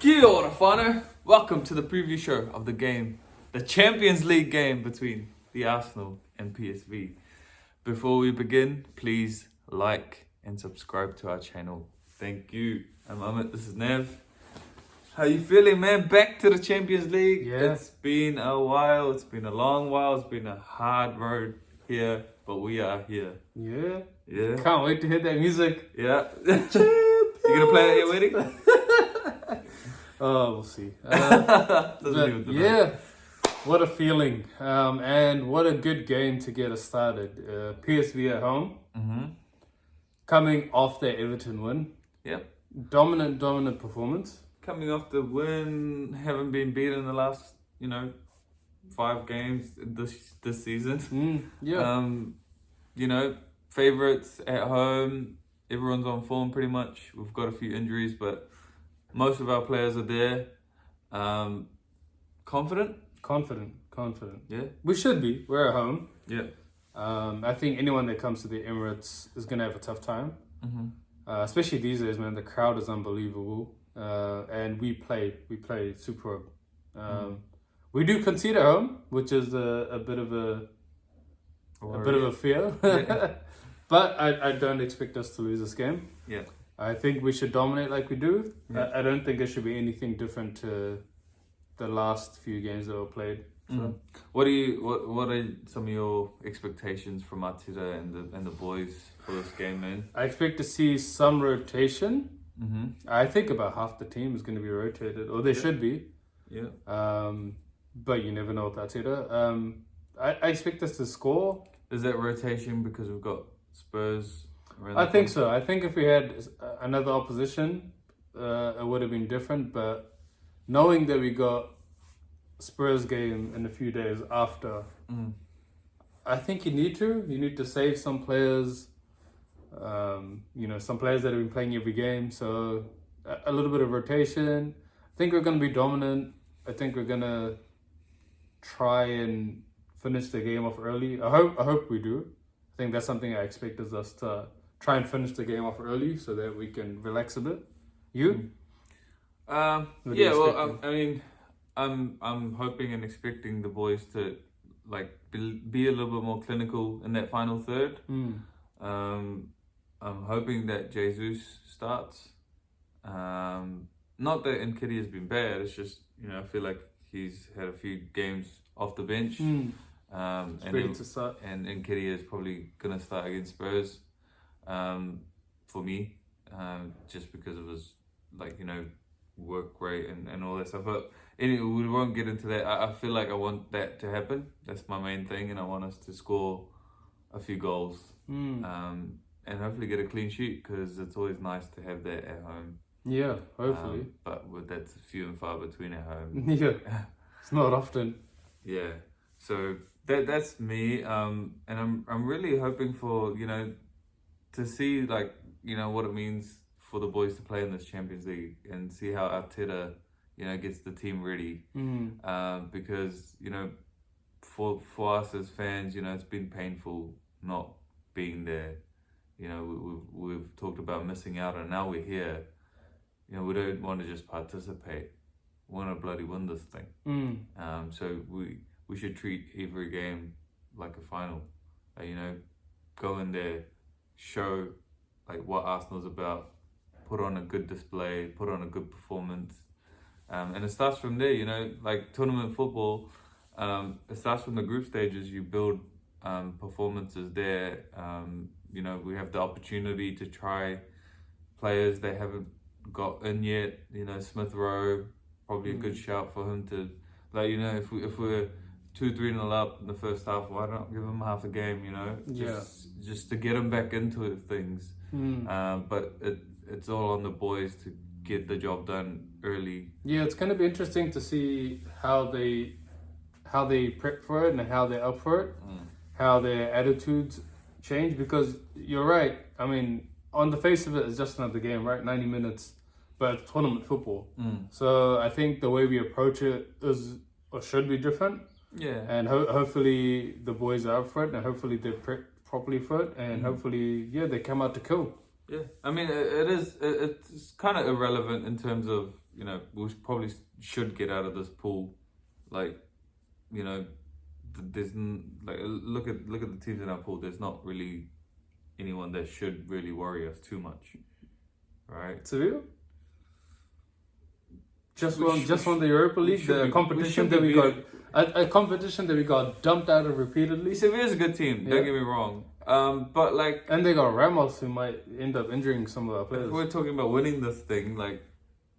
Kia ora, whānau. Welcome to the preview show of the game, the Champions League game between the Arsenal and PSV. Before we begin, please like and subscribe to our channel. Thank you. I'm Amit, this is Nev. How you feeling, man? Back to the Champions League. Yeah. It's been a while. It's been a long while. It's been a hard road here, but we are here. Yeah. Yeah. Can't wait to hear that music. Yeah. You gonna play it at your wedding? Oh, we'll see. Doesn't even matter. Yeah. What a feeling. And what a good game to get us started. PSV at home. Mm-hmm. Coming off their Everton win. Yep. Dominant performance. Coming off the win, haven't been beaten in the last, 5 games this season. Yeah. Favourites at home. Everyone's on form pretty much. We've got a few injuries, but most of our players are there. Confident? Confident. Yeah. We should be. We're at home. Yeah. I think anyone that comes to the Emirates is going to have a tough time. Mm-hmm. Especially these days, man. The crowd is unbelievable. And we play superb. We do concede at home, which is a bit of a fear. Yeah. But I don't expect us to lose this game. Yeah. I think we should dominate like we do. Yeah. I don't think it should be anything different to the last few games that were played. So. Mm. What are some of your expectations from Arteta and the boys for this game, man? I expect to see some rotation. Mm-hmm. I think about half the team is going to be rotated, or they should be. Yeah. But you never know with Arteta. I expect us to score. Is that rotation because we've got Spurs? I think so. I think if we had another opposition, it would have been different. But knowing that we got Spurs game in a few days after, I think you need to save some players. Some players that have been playing every game. So a little bit of rotation. I think we're going to be dominant. I think we're going to try and finish the game off early. I hope we do. I think that's something I expect is us to try and finish the game off early so that we can relax a bit. You? I'm hoping and expecting the boys to be a little bit more clinical in that final third. I'm hoping that Jesus starts. Not that Nketiah has been bad. It's just I feel like he's had a few games off the bench. Ready to start. And Nketiah is probably gonna start against Spurs. For me, just because of his work rate and all that stuff. But anyway, we won't get into that. I feel like I want that to happen. That's my main thing, and I want us to score a few goals. And hopefully get a clean sheet, because it's always nice to have that at home. Yeah, hopefully. But that's few and far between at home. Yeah, it's not often. Yeah, so that's me. And I'm really hoping for to see what it means for the boys to play in this Champions League and see how Arteta gets the team ready. Because for us as fans, it's been painful not being there. We've talked about missing out, and now we're here. We don't want to just participate. We want to bloody win this thing. So we should treat every game like a final. Go in there, show what Arsenal's about, put on a good display, put on a good performance. And it starts from there, tournament football. It starts from the group stages. You build performances there. We have the opportunity to try players they haven't got in yet. Smith Rowe, probably a good shout for him to, if we're 2-3-0 up in the first half, why not give him half a game? Just to get him back into things. But it's all on the boys to get the job done early. Yeah, it's going to be interesting to see how they prep for it and how they're up for it, how their attitudes change, because you're right. I mean, on the face of it, it's just another game, right? 90 minutes, but it's tournament football. So I think the way we approach it is or should be different. Yeah. And hopefully the boys are up for it, and hopefully they're prepped properly for it, and hopefully, they come out to kill. Yeah, I mean, it's kind of irrelevant in terms of you know, we probably should get out of this pool. Like, you know, like look at the teams in our pool. There's not really anyone that should really worry us too much, right? Seville? Just won the Europa League, the competition that we got, a competition that we got dumped out of repeatedly. Sevilla's a good team. Don't get me wrong. But like, and they got Ramos, who might end up injuring some of our players. If we're talking about winning this thing, like,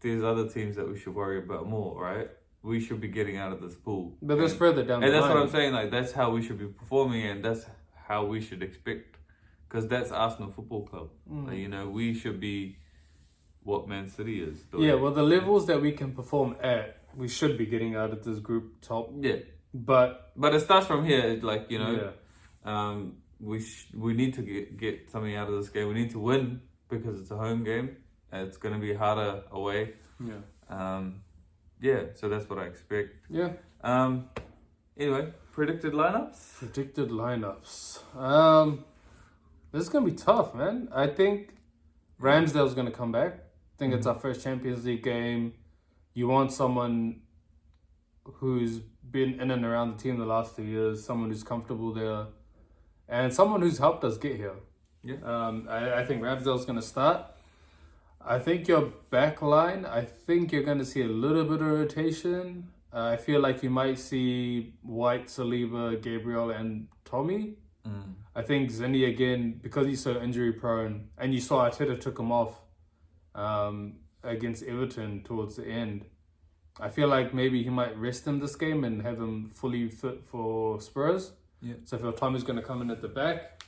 there's other teams that we should worry about more, right? We should be getting out of this pool. But that's further down the line. And that's what I'm saying. Like, that's how we should be performing, and that's how we should expect, because that's Arsenal Football Club. Like, you know, we should be what Man City is. Yeah, well, the levels that we can perform at, we should be getting out of this group top. Yeah, but it starts from here. It's like, you know, we need to get something out of this game. We need to win because it's a home game. It's going to be harder away. Yeah. So that's what I expect. Yeah. Anyway, predicted lineups. This is going to be tough, man. I think Ramsdale's going to come back. I think it's our first Champions League game. You want someone who's been in and around the team the last 2 years, someone who's comfortable there, and someone who's helped us get here. Yeah. I think Ramsdale's going to start. I think your back line, I think you're going to see a little bit of rotation. I feel like you might see White, Saliba, Gabriel, and Tommy. I think Zinni, again, because he's so injury prone, and you saw Arteta took him off against Everton towards the end. I feel like maybe he might rest him this game and have him fully fit for Spurs. Yeah. So I feel Tommy's going to come in at the back.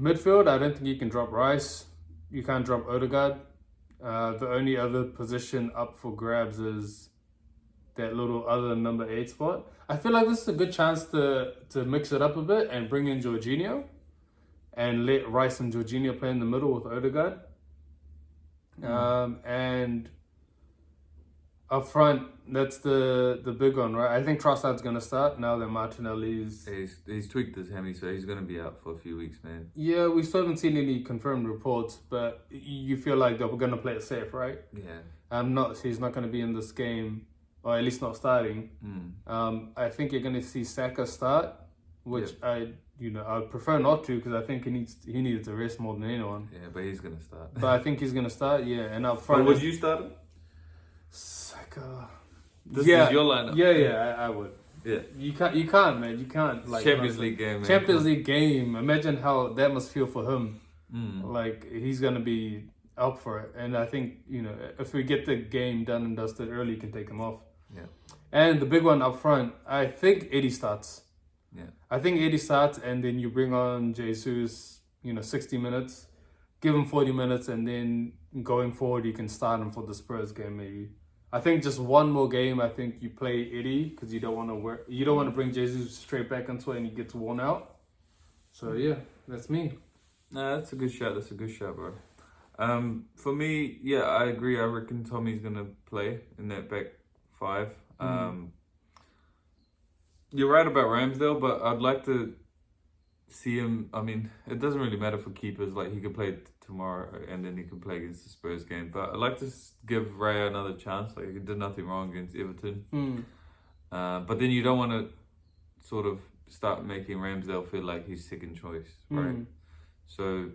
Midfield, I don't think you can drop Rice. You can't drop Odegaard. The only other position up for grabs is that little other number 8 spot. I feel like this is a good chance to mix it up a bit and bring in Jorginho and let Rice and Jorginho play in the middle with Odegaard. And up front, that's the big one, right? I think Trossard's going to start now that Martinelli's... He's tweaked his hammy, so he's going to be out for a few weeks, man. Yeah, we still haven't seen any confirmed reports, but you feel like they're going to play it safe, right? Yeah. He's not going to be in this game, or at least not starting. I think you're going to see Saka start, which I'd prefer not to, because I think he needed to rest more than anyone. Yeah, but he's going to start. But I think he's going to start, yeah. And up front... But would you start him? Saka... This is your lineup. Yeah, I would. Yeah. You can't, man. You can't. Like, Champions League game, man. Champions League game. Imagine how that must feel for him. Like, he's going to be up for it. And I think, if we get the game done and dusted early, you can take him off. Yeah. And the big one up front, I think Eddie starts. Yeah. I think Eddie starts, and then you bring on Jesus, 60 minutes, give him 40 minutes, and then going forward, you can start him for the Spurs game, maybe. I think just one more game, I think you play Eddie, because you don't want to bring Jesus straight back into it and he gets worn out. So yeah, that's me. No, that's a good shot. Bro. For me, yeah, I agree. I reckon Tommy's gonna play in that back 5. You're right about Ramsdale, but I'd like to see him. I mean, it doesn't really matter for keepers. Like, he could play tomorrow and then he can play against the Spurs game. But I'd like to give Raya another chance. Like, he did nothing wrong against Everton. But then you don't want to sort of start making Ramsdale feel like he's second choice, right? So,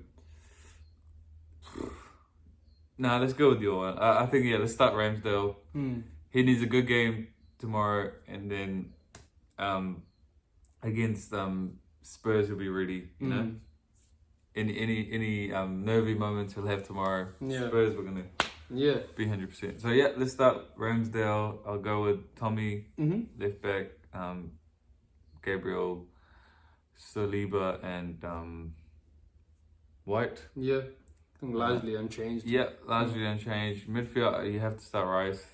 let's go with your one. I think, let's start Ramsdale. He needs a good game tomorrow, and then against Spurs will be ready, you know? Any nervy moments he'll have tomorrow. Spurs, we're gonna be 100%. So let's start Ramsdale. I'll go with Tommy left back, Gabriel, Saliba, and White. Yeah, I think largely unchanged. Yeah, largely unchanged. Midfield, you have to start Rice.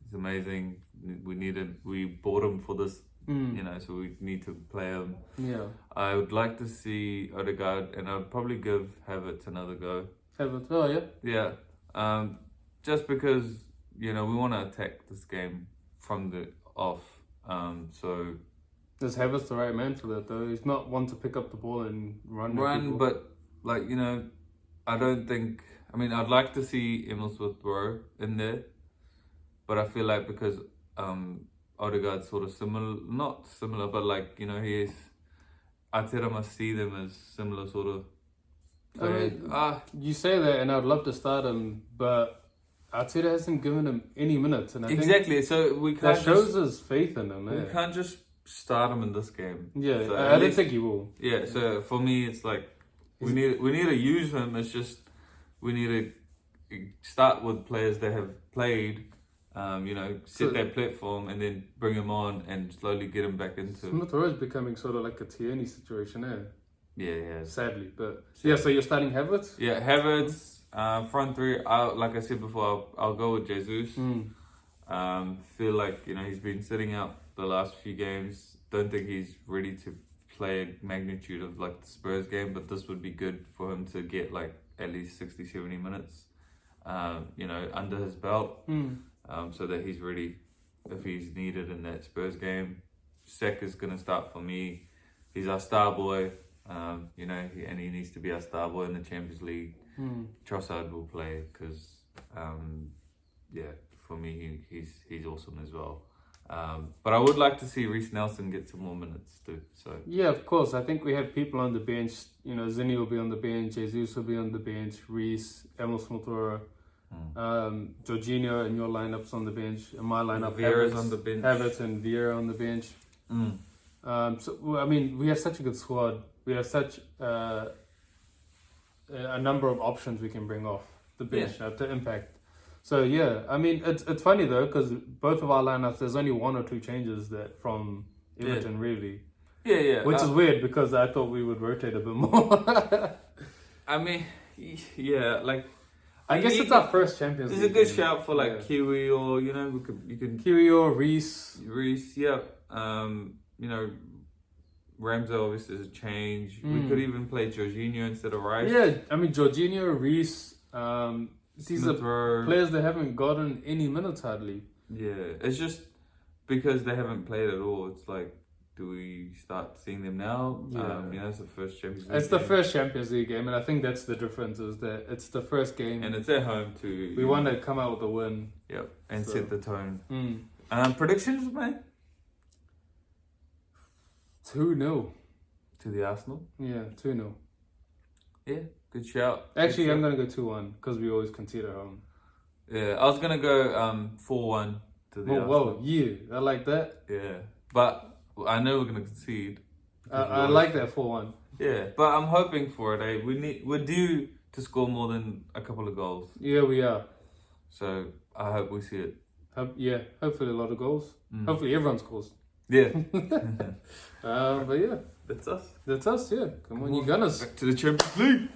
He's amazing. We bought him for this. So we need to play him. Yeah. I would like to see Odegaard, and I'd probably give Havertz another go. Havertz, yeah. Just because, we want to attack this game from the off. So... Is Havertz the right man for that, though? He's not one to pick up the ball and run, but, I don't think... I mean, I'd like to see Emil Smith-Rowe in there. but I feel like because Odegaard's sort of similar, not similar, but like, you know, he is. Arteta must see them as similar sort of players. You say that, and I'd love to start him, but Arteta hasn't given him any minutes, and I exactly. So we think can't that shows his faith in him. we can't just start him in this game. Yeah, So I don't think he will. Yeah. So for me, it's like we need to use him. It's just we need to start with players that have played. You know, set that platform and then bring him on and slowly get him back into. Smith Rowe is becoming sort of like a Tierney situation, Yeah. Sadly, but yeah. So you're starting Havertz? Yeah, Havertz, front three. Like I said before, I'll go with Jesus. Feel like, you know, he's been sitting out the last few games. Don't think he's ready to play a magnitude of like the Spurs game, but this would be good for him to get like at least 60, 70 minutes, you know, under his belt. So that he's ready if he's needed in that Spurs game. Sek is going to start for me. He's our star boy, you know, and he needs to be our star boy in the Champions League. Trossard will play because, yeah, for me, he's awesome as well. But I would like to see Reece Nelson get some more minutes too. So yeah, of course. I think we have people on the bench. You know, Zinni will be on the bench. Jesus will be on the bench. Reece, Emil Smith-Rowe. Jorginho and your lineups on the bench, and my lineup Vieira's on the bench. Havertz and Vieira on the bench. So I mean, we have such a good squad. We have such a number of options we can bring off the bench to impact. So yeah, I mean, it's funny though because both of our lineups, there's only one or two changes that from Everton really. Yeah. Which is weird because I thought we would rotate a bit more. I mean, yeah, like. I guess it's our first Champions League. It's a good shout for like Kiwi or, you know, you can Kiwi or Reece, yeah. You know, Ramsey obviously is a change. We could even play Jorginho instead of Rice. Yeah, I mean Jorginho, Reece, these are players that haven't gotten any minutes hardly. Yeah, it's just because they haven't played at all. It's like, do we start seeing them now? Yeah. You know, it's the first Champions League It's the first Champions League game, and I think that's the difference, is that it's the first game. And it's at home too. We want to come out with a win. Yep, and set the tone. Predictions, man? 2-0. To the Arsenal? Yeah, 2-0. Yeah, good shout. Actually, I'm going to go 2-1, because we always concede at home. Yeah, I was going to go 4-1 to the Arsenal. Whoa, yeah, I like that. Yeah, but I know we're going to concede. I like that 4-1. Yeah, but I'm hoping for it. We're due to score more than a couple of goals. Yeah, we are. So I hope we see it. Hopefully a lot of goals. Hopefully everyone scores. Yeah. But yeah. That's us. That's us, yeah. Come on, you Gunners. Back to the Champions League.